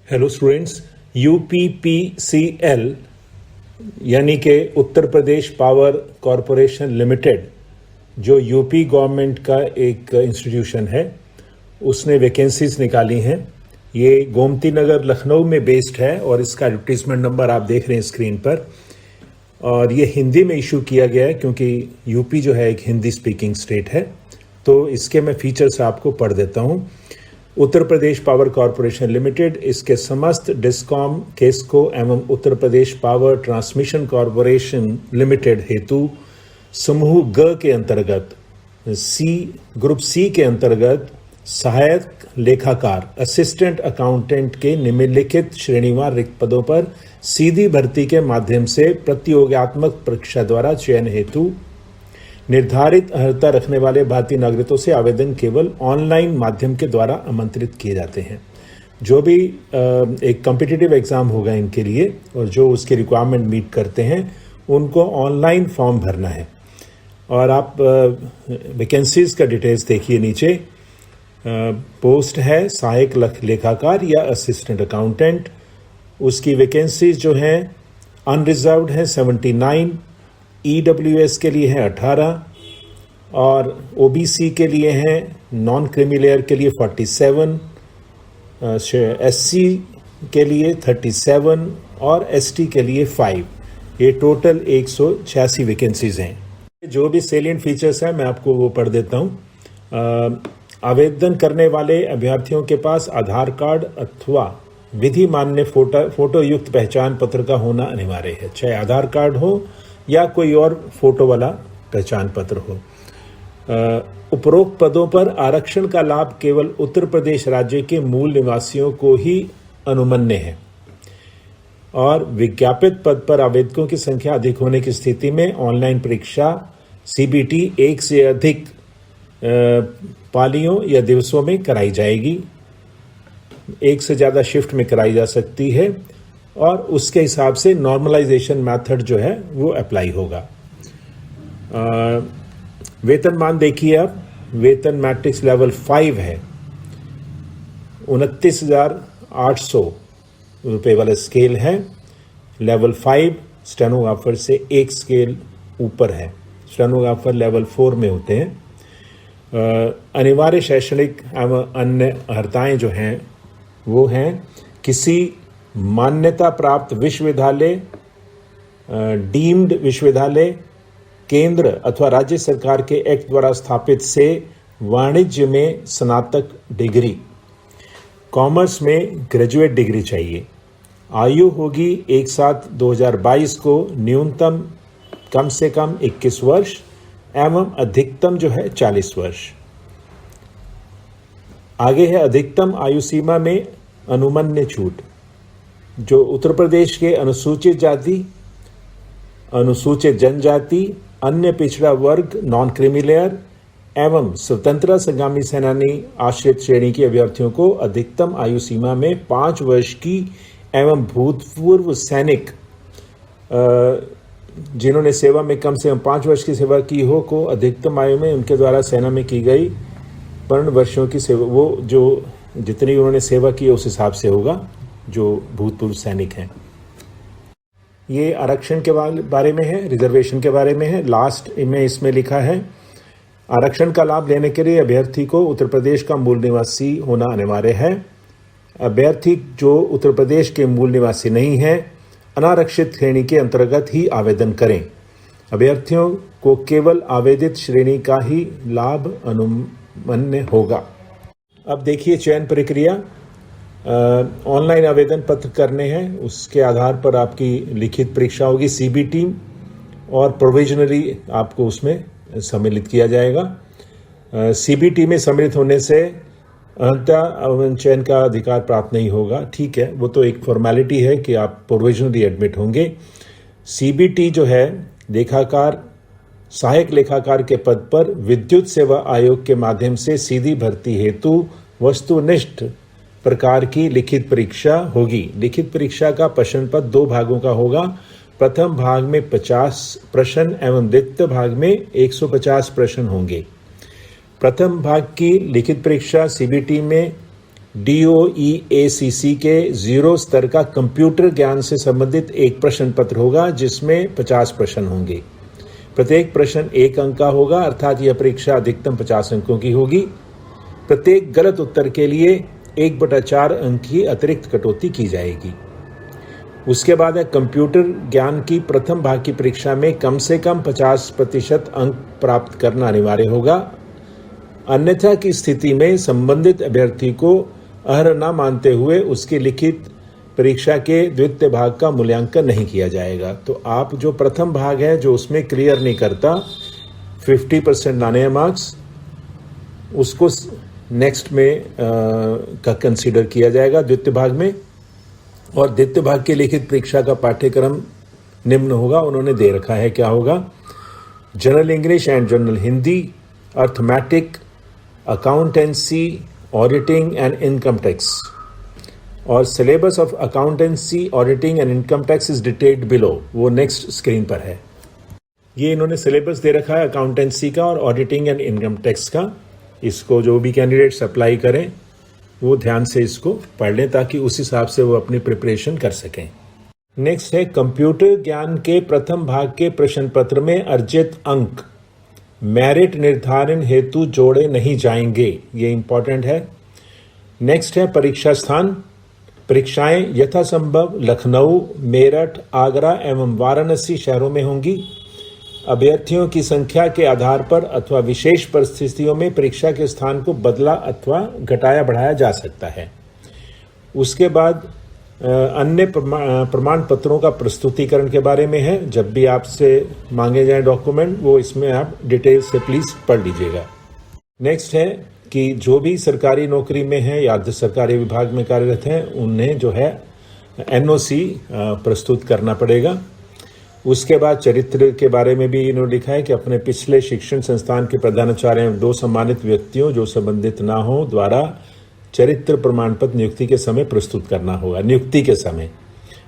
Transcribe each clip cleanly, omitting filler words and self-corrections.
Hello students, UPPCL यानी कि Uttar Pradesh power corporation limited, जो यूपी गवर्नमेंट का एक इंस्टीट्यूशन है, उसने वैकेंसीज निकाली हैं। ये गोमती नगर लखनऊ में बेस्ड है और इसका एडवर्टीजमेंट नंबर आप देख रहे हैं स्क्रीन पर। और ये हिंदी में इशू किया गया है क्योंकि यूपी जो है एक हिंदी स्पीकिंग स्टेट है। तो इसके मैं फीचर्स आपको पढ़ देता हूँ। Uttar Pradesh power corporation limited इसके समस्त डिस्कॉम, केस्को एवं Uttar Pradesh power transmission corporation limited हेतु समूह ग के अंतर्गत ग्रुप सी के अंतर्गत सहायक लेखाकार असिस्टेंट अकाउंटेंट के निम्नलिखित श्रेणीवार रिक्त पदों पर सीधी भर्ती के माध्यम से प्रतियोगात्मक परीक्षा द्वारा चयन हेतु निर्धारित अर्हता रखने वाले भारतीय नागरिकों से आवेदन केवल ऑनलाइन माध्यम के द्वारा आमंत्रित किए जाते हैं। जो भी एक कॉम्पिटिटिव एग्जाम होगा इनके लिए और जो उसके रिक्वायरमेंट मीट करते हैं उनको ऑनलाइन फॉर्म भरना है। और आप वैकेंसीज का डिटेल्स देखिए नीचे। पोस्ट है सहायक लेखाकार या असिस्टेंट अकाउंटेंट। उसकी वैकेंसीज जो हैं अनरिजर्व्ड है 79, ईडब्ल्यूएस के लिए है 18 और ओबीसी के लिए है नॉन क्रीमी लेयर के लिए 47, एससी के लिए 37 और एसटी के लिए 5। ये टोटल 186 वैकेंसीज हैं। जो भी सेलिएंट फीचर्स हैं मैं आपको वो पढ़ देता हूँ। आवेदन करने वाले अभ्यर्थियों के पास आधार कार्ड अथवा विधि मान्य फोटो युक्त पहचान पत्र का होना अनिवार्य है। चाहे आधार कार्ड हो या कोई और फोटो वाला पहचान पत्र हो। उपरोक्त पदों पर आरक्षण का लाभ केवल उत्तर प्रदेश राज्य के मूल निवासियों को ही अनुमन्य है और विज्ञापित पद पर आवेदकों की संख्या अधिक होने की स्थिति में ऑनलाइन परीक्षा सीबीटी एक से अधिक पालियों या दिवसों में कराई जाएगी। एक से ज़्यादा शिफ्ट में कराई जा सकती है और उसके हिसाब से नॉर्मलाइजेशन मेथड जो है वो अप्लाई होगा। वेतनमान देखिए आप, वेतन मैट्रिक्स लेवल 5 है। 29,800 रुपये वाला स्केल है। लेवल 5 स्टेनोग्राफर से एक स्केल ऊपर है। स्टेनोग्राफर लेवल 4 में होते हैं। अनिवार्य शैक्षणिक एवं अन्य अर्हताएं जो हैं वो हैं किसी मान्यता प्राप्त विश्वविद्यालय, डीम्ड विश्वविद्यालय, केंद्र अथवा राज्य सरकार के एक्ट द्वारा स्थापित से वाणिज्य में स्नातक डिग्री, कॉमर्स में ग्रेजुएट डिग्री चाहिए। आयु होगी 1/7/2022 को न्यूनतम कम से कम 21 वर्ष एवं अधिकतम जो है 40 वर्ष। आगे है अधिकतम आयु सीमा में अनुमन्य छूट। जो उत्तर प्रदेश के अनुसूचित जाति, अनुसूचित जनजाति, अन्य पिछड़ा वर्ग, नॉन क्रीमी लेयर एवं स्वतंत्रता संग्रामी सेनानी आश्रित श्रेणी के अभ्यर्थियों को अधिकतम आयु सीमा में 5 वर्ष की एवं भूतपूर्व सैनिक जिन्होंने सेवा में कम से कम 5 वर्ष की सेवा की हो को अधिकतम आयु में उनके द्वारा सेना में की गई पूर्ण वर्षों की सेवा, वो जो जितनी उन्होंने सेवा की उस हिसाब से होगा जो भूतपूर्व सैनिक हैं। ये आरक्षण के बारे में है, रिजर्वेशन के बारे में है। लास्ट में इसमें लिखा है आरक्षण का लाभ लेने के लिए अभ्यर्थी को उत्तर प्रदेश का मूल निवासी होना अनिवार्य है। अभ्यर्थी जो उत्तर प्रदेश के मूल निवासी नहीं है अनारक्षित श्रेणी के अंतर्गत ही आवेदन करें। अभ्यर्थियों को केवल आवेदित श्रेणी का ही लाभ अनुमन्य होगा। अब देखिए चयन प्रक्रिया। ऑनलाइन आवेदन पत्र करने हैं, उसके आधार पर आपकी लिखित परीक्षा होगी सीबीटी और प्रोविजनली आपको उसमें सम्मिलित किया जाएगा। सीबीटी में सम्मिलित होने से चयन का अधिकार प्राप्त नहीं होगा। ठीक है, वो तो एक फॉर्मेलिटी है कि आप प्रोविजनली एडमिट होंगे। सीबीटी जो है लेखाकार, सहायक लेखाकार के पद पर विद्युत सेवा आयोग के माध्यम से सीधी भर्ती हेतु वस्तुनिष्ठ प्रकार की लिखित परीक्षा होगी। लिखित परीक्षा का प्रश्न पत्र 2 भागों का होगा। प्रथम भाग में 50 प्रश्न एवं द्वितीय भाग में 150 प्रश्न होंगे। प्रथम भाग की लिखित परीक्षा सीबीटी में DOE-ACC के 0 स्तर का कंप्यूटर ज्ञान से संबंधित एक प्रश्न पत्र होगा जिसमें 50 प्रश्न होंगे। प्रत्येक प्रश्न 1 अंक का होगा, अर्थात यह परीक्षा अधिकतम 50 अंकों की होगी। प्रत्येक गलत उत्तर के लिए 1/4 अंक की अतिरिक्त कटौती की जाएगी। उसके बाद है कंप्यूटर ज्ञान की प्रथम भाग की परीक्षा में कम से कम 50% अंक प्राप्त करना अनिवार्य होगा। अन्यथा की स्थिति में संबंधित अभ्यर्थी को अर्ह न मानते हुए उसकी लिखित परीक्षा के द्वितीय भाग का मूल्यांकन नहीं किया जाएगा। तो आप जो प्रथम भाग है जो उसमें क्लियर नहीं करता, 50% लाने हैं मार्क्स, उसको नेक्स्ट में का कंसीडर किया जाएगा द्वितीय भाग में। और द्वितीय भाग के लिखित परीक्षा का पाठ्यक्रम निम्न होगा, उन्होंने दे रखा है क्या होगा। General English and general Hindi, arithmetic, accountancy, auditing and income tax. और syllabus of accountancy, auditing and income tax is detailed below, वो नेक्स्ट स्क्रीन पर है। ये इन्होंने सिलेबस दे रखा है अकाउंटेंसी का और ऑडिटिंग एंड इनकम टैक्स का। इसको जो भी कैंडिडेट्स अप्लाई करें वो ध्यान से इसको पढ़ लें ताकि उस हिसाब से वो अपनी प्रिपरेशन कर सकें। नेक्स्ट है कंप्यूटर ज्ञान के प्रथम भाग के प्रश्न पत्र में अर्जित अंक मेरिट निर्धारण हेतु जोड़े नहीं जाएंगे, ये इंपॉर्टेंट है। नेक्स्ट है परीक्षा स्थान। परीक्षाएं यथासंभव लखनऊ, मेरठ, आगरा एवं वाराणसी शहरों में होंगी। अभ्यर्थियों की संख्या के आधार पर अथवा विशेष परिस्थितियों में परीक्षा के स्थान को बदला अथवा घटाया बढ़ाया जा सकता है। उसके बाद अन्य प्रमाण पत्रों का प्रस्तुतिकरण के बारे में है। जब भी आपसे मांगे जाए डॉक्यूमेंट वो इसमें आप डिटेल से प्लीज पढ़ लीजिएगा। नेक्स्ट है कि जो भी सरकारी नौकरी में है या अर्ध सरकारी विभाग में कार्यरत हैं उन्हें जो है NOC प्रस्तुत करना पड़ेगा। उसके बाद चरित्र के बारे में भी इन्होंने लिखा है कि अपने पिछले शिक्षण संस्थान के प्रधानाचार्य एवं 2 सम्मानित व्यक्तियों जो संबंधित ना हो द्वारा चरित्र प्रमाण पत्र नियुक्ति के समय प्रस्तुत करना होगा। नियुक्ति के समय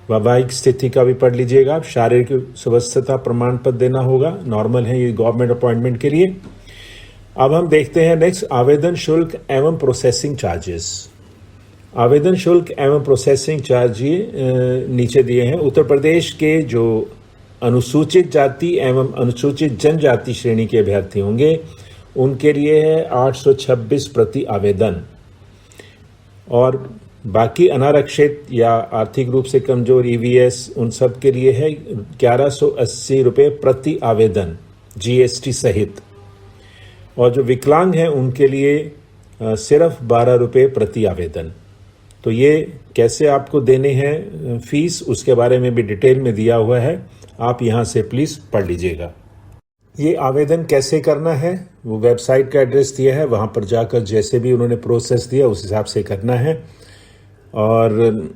वैवाहिक स्थिति का भी पढ़ लीजिएगा आप। शारीरिक स्वस्थता प्रमाण पत्र देना होगा, नॉर्मल है ये गवर्नमेंट अपॉइंटमेंट के लिए। अब हम देखते हैं नेक्स्ट आवेदन शुल्क एवं प्रोसेसिंग चार्जेस। आवेदन शुल्क एवं प्रोसेसिंग चार्ज नीचे दिए हैं। उत्तर प्रदेश के जो अनुसूचित जाति एवं अनुसूचित जनजाति श्रेणी के अभ्यर्थी होंगे उनके लिए है 826 प्रति आवेदन, और बाकी अनारक्षित या आर्थिक रूप से कमजोर EVS उन सब के लिए है 1180 रुपये प्रति आवेदन GST सहित। और जो विकलांग हैं उनके लिए सिर्फ 12 रुपये प्रति आवेदन। तो ये कैसे आपको देने हैं फीस उसके बारे में भी डिटेल में दिया हुआ है, आप यहाँ से प्लीज पढ़ लीजिएगा। ये आवेदन कैसे करना है वो वेबसाइट का एड्रेस दिया है, वहाँ पर जाकर जैसे भी उन्होंने प्रोसेस दिया उस हिसाब से करना है। और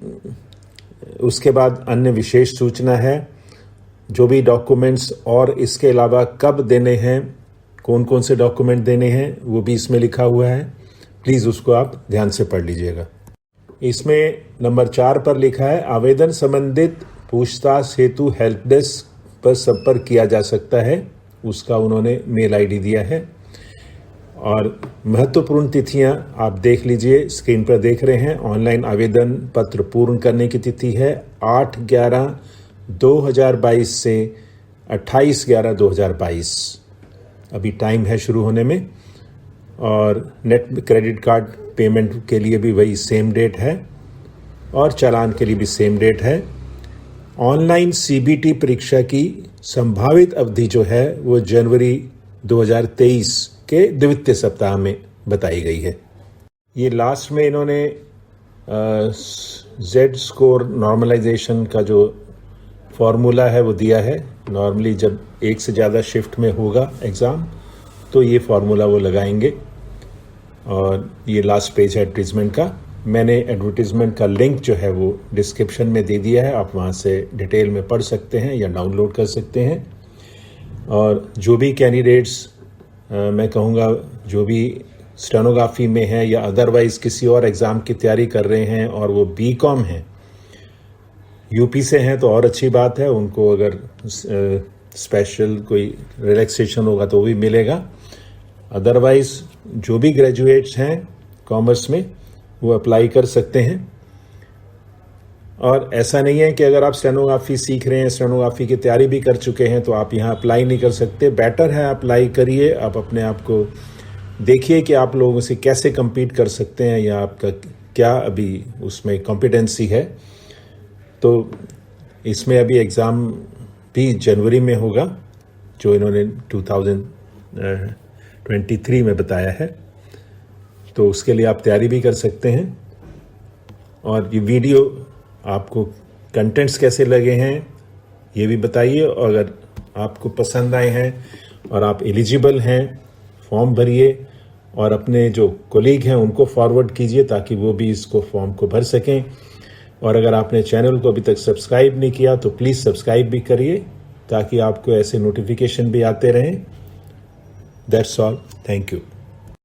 उसके बाद अन्य विशेष सूचना है, जो भी डॉक्यूमेंट्स और इसके अलावा कब देने हैं, कौन कौन से डॉक्यूमेंट देने हैं वो भी इसमें लिखा हुआ है, प्लीज़ उसको आप ध्यान से पढ़ लीजिएगा। इसमें नंबर 4 पर लिखा है आवेदन संबंधित पूछताछ हेतु हेल्प डेस्क पर संपर्क किया जा सकता है, उसका उन्होंने मेल ID दिया है। और महत्वपूर्ण तिथियां आप देख लीजिए, स्क्रीन पर देख रहे हैं। ऑनलाइन आवेदन पत्र पूर्ण करने की तिथि है 8/11/2022 से 28/11/2022, अभी टाइम है शुरू होने में। और नेट क्रेडिट कार्ड पेमेंट के लिए भी वही सेम डेट है और चालान के लिए भी सेम डेट है। ऑनलाइन CBT परीक्षा की संभावित अवधि जो है वो जनवरी 2023 के द्वितीय सप्ताह में बताई गई है। ये लास्ट में इन्होंने Z स्कोर नॉर्मलाइजेशन का जो फॉर्मूला है वो दिया है। नॉर्मली जब एक से ज़्यादा शिफ्ट में होगा एग्ज़ाम तो ये फार्मूला वो लगाएंगे। और ये लास्ट पेज है एडवर्टीजमेंट का। मैंने एडवर्टीजमेंट का लिंक जो है वो डिस्क्रिप्शन में दे दिया है, आप वहाँ से डिटेल में पढ़ सकते हैं या डाउनलोड कर सकते हैं। और जो भी कैंडिडेट्स मैं कहूँगा जो भी स्टेनोग्राफी में है या अदरवाइज़ किसी और एग्ज़ाम की तैयारी कर रहे हैं और वो BCom हैं, यूपी से हैं तो और अच्छी बात है, उनको अगर स्पेशल कोई रिलैक्सेशन होगा तो वो भी मिलेगा। अदरवाइज जो भी ग्रेजुएट्स हैं कॉमर्स में वो अप्लाई कर सकते हैं। और ऐसा नहीं है कि अगर आप स्टेनोग्राफी सीख रहे हैं, स्टेनोग्राफी की तैयारी भी कर चुके हैं, तो आप यहाँ अप्लाई नहीं कर सकते। बेटर है अप्लाई करिए, आप अपने आप को देखिए कि आप लोगों से कैसे compete कर सकते हैं या आपका क्या अभी उसमें कॉम्पिटेंसी है। तो इसमें अभी एग्ज़ाम भी जनवरी में होगा, जो इन्होंने 2023 में बताया है, तो उसके लिए आप तैयारी भी कर सकते हैं। और ये वीडियो आपको कंटेंट्स कैसे लगे हैं ये भी बताइए, और अगर आपको पसंद आए हैं और आप एलिजिबल हैं, फॉर्म भरिए और अपने जो कोलीग हैं उनको फॉरवर्ड कीजिए ताकि वो भी इसको फॉर्म को भर सकें। और अगर आपने चैनल को अभी तक सब्सक्राइब नहीं किया तो प्लीज़ सब्सक्राइब भी करिए ताकि आपको ऐसे नोटिफिकेशन भी आते रहें। That's all, thank you.